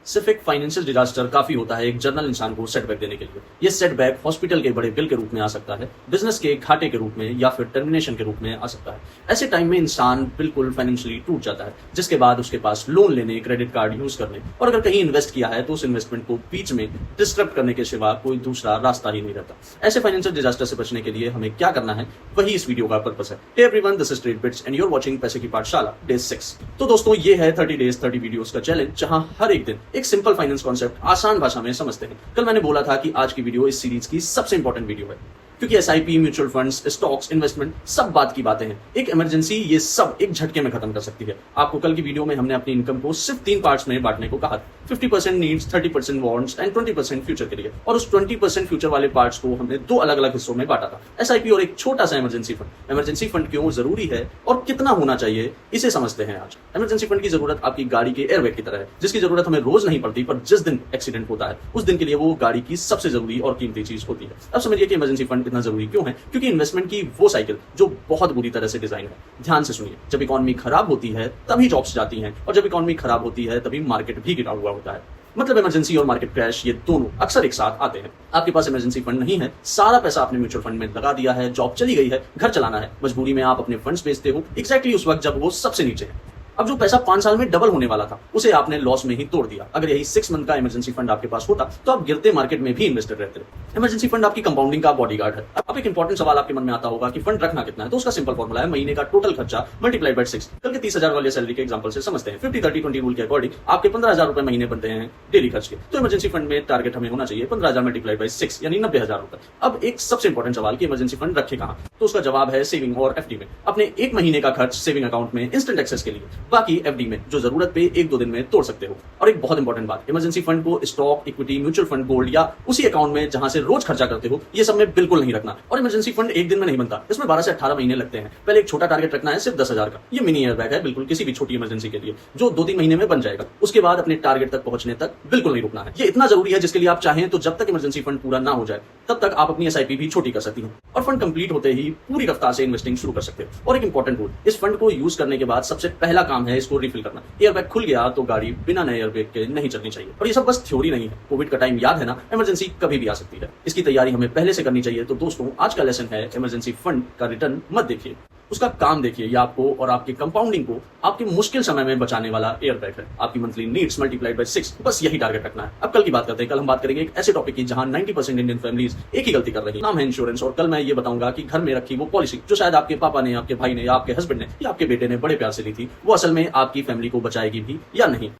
सिर्फ एक financial disaster काफी होता है एक जनरल इंसान को सेटबैक देने के लिए। ये सेटबैक हॉस्पिटल के बड़े बिल के रूप में आ सकता है, बिजनेस के घाटे के रूप में या फिर टर्मिनेशन के रूप में आ सकता है। ऐसे टाइम में इंसान बिल्कुल फाइनेंशियली टूट जाता है, जिसके बाद उसके पास लोन लेने, क्रेडिट कार्ड यूज करने और अगर कहीं इन्वेस्ट किया है तो उस इन्वेस्टमेंट को बीच में डिस्टर्ब करने के सिवा कोई दूसरा रास्ता ही नहीं रहता। ऐसे फाइनेंशियल डिजास्टर से बचने के लिए हमें क्या करना है, वही इस वीडियो का पर्पस है। Hey everyone, this is Tradebits and you are watching पैसे की पाठशाला डे 6। तो दोस्तों, ये है 30 डेज 30 वीडियोस का चैलेंज, जहां हर एक दिन एक सिंपल फाइनेंस कॉन्सेप्ट आसान भाषा में समझते हैं। कल मैंने बोला था कि आज की वीडियो इस सीरीज की सबसे इंपॉर्टेंट वीडियो है, क्योंकि SIP, mutual funds, stocks, investment सब बात की बातें हैं। एक इमरजेंसी ये सब एक झटके में खत्म कर सकती है। आपको कल की वीडियो में हमने अपनी इनकम को सिर्फ 3 पार्ट्स में बांटने को कहा, 50% नीड्स, 30% वांट्स एंड 20% फ्यूचर के लिए। और उस 20% फ्यूचर वाले पार्ट्स को हमने 2 अलग अलग हिस्सों में बांटा था, एसआईपी और एक छोटा सा इमरजेंसी फंड। इमरजेंसी फंड क्यों जरूरी है और कितना होना चाहिए, इसे समझते हैं आज। इमरजेंसी फंड की जरूरत आपकी गाड़ी के एयरबैग की तरह है, जिसकी जरूरत हमें रोज नहीं पड़ती, पर जिस दिन एक्सीडेंट होता है उस दिन के लिए वो गाड़ी की सबसे जरूरी और कीमती चीज होती है। अब समझिए कि इमरजेंसी फंड इतना जरूरी क्यों है, क्योंकि इन्वेस्टमेंट की वो साइकिल जो बहुत बुरी तरह से डिजाइन है। ध्यान से सुनिए, जब इकोनॉमी खराब होती है तभी जॉब्स जाती हैं, और जब इकोनॉमी खराब होती है तभी मार्केट भी गिरा हुआ होता है। मतलब इमरजेंसी और मार्केट क्रैश ये दोनों अक्सर एक साथ आते हैं। आपके पास इमरजेंसी फंड नहीं है, सारा पैसा आपने म्यूचुअल फंड में लगा दिया है, जॉब चली गई है, घर चलाना है, मजबूरी में आप अपने फंड्स बेचते हो एग्जैक्टली उस वक्त जब वो सबसे नीचे है। अब जो पैसा 5 साल में डबल होने वाला था, उसे आपने लॉस में ही तोड़ दिया। अगर यही 6 मंथ का इमरजेंसी फंड आपके पास होता तो आप गिरते मार्केट में भी इन्वेस्टेड रहते। इमरजेंसी फंड आपकी कंपाउंडिंग का बॉडीगार्ड है। अब एक इंपॉर्टेंट सवाल आपके मन में आता होगा कि फंड रखना कितना है, तो उसका सिंपल फॉर्मूला है महीने का टोटल खर्चा मल्टीप्लाइड बाय 6। कल के 30,000 वाले सैलरी के एग्जांपल से समझते हैं। 50-30-20 रूल के अकॉर्डिंग आपके 15,000 रुपए महीने बनते हैं डेली खर्च के। तो इमरजेंसी फंड में टारगेट हमें होना चाहिए 15,000 मल्टीप्लाइड बाय 6 यानी 90,000 रुपए। अब एक सबसे इंपॉर्टेंट सवाल कि इमरजेंसी फंड रखे कहां, तो उसका जवाब है सेविंग और एफडी में। अपने 1 महीने का खर्च सेविंग अकाउंट में इंस्टेंट एक्सेस के लिए, बाकी एफडी में जो जरूरत पे 1-2 दिन में तोड़ सकते हो। और एक बहुत इंपॉर्टेंट बात, इमरजेंसी फंड को stock, equity, mutual fund, gold या उसी अकाउंट में जहां से रोज खर्चा करते हो, ये सब में बिल्कुल नहीं रखना। और इमरजेंसी फंड एक दिन में नहीं बनता, इसमें 12 से 18 महीने लगते हैं। पहले एक छोटा टारगेट रखना है सिर्फ 10,000 का। ये मिनी एयरबैग है बिल्कुल किसी भी छोटी इमरजेंसी के लिए, जो 2-3 महीने में बन जाएगा। उसके बाद अपने टारगेट तक पहुंचने तक बिल्कुल नहीं रुकना है। ये इतना जरूरी है जिसके लिए आप चाहें तो जब तक इमरजेंसी फंड पूरा ना हो जाए तब तक आप अपनी एसआईपी भी छोटी कर सकती हैं, और फंड कंप्लीट होते ही पूरी रफ्तार से इन्वेस्टिंग शुरू कर सकते हो। और एक इंपॉर्टेंट रूल, इस फंड को यूज करने के बाद सबसे पहला काम है इसको रिफिल करना। एयरबैग खुल गया तो गाड़ी बिना नए एयरबैग के नहीं चलनी चाहिए। और ये सब बस थ्योरी नहीं है, कोविड का टाइम याद है ना, इमरजेंसी कभी भी आ सकती है। इसकी तैयारी हमें पहले से करनी चाहिए। तो दोस्तों, आज का लेसन है इमरजेंसी फंड का रिटर्न मत देखिए, उसका काम देखिए। ये आपको और आपके कंपाउंडिंग को आपके मुश्किल समय में बचाने वाला एयरबैग है। आपकी मंथली नीड्स मल्टीप्लाइड बाय 6, बस यही टारगेट रखना है। अब कल की बात करते हैं। कल हम बात करेंगे एक ऐसे टॉपिक की जहां 90% इंडियन फैमिलीज एक ही गलती कर रही है, नाम है इंश्योरेंस। और कल मैं ये बताऊंगा कि घर में रखी वो पॉलिसी जो शायद आपके पापा ने, आपके भाई ने, या आपके हस्बैंड ने या आपके बेटे ने बड़े प्यार से ली थी, वो असल में आपकी फैमिली को बचाएगी भी या नहीं।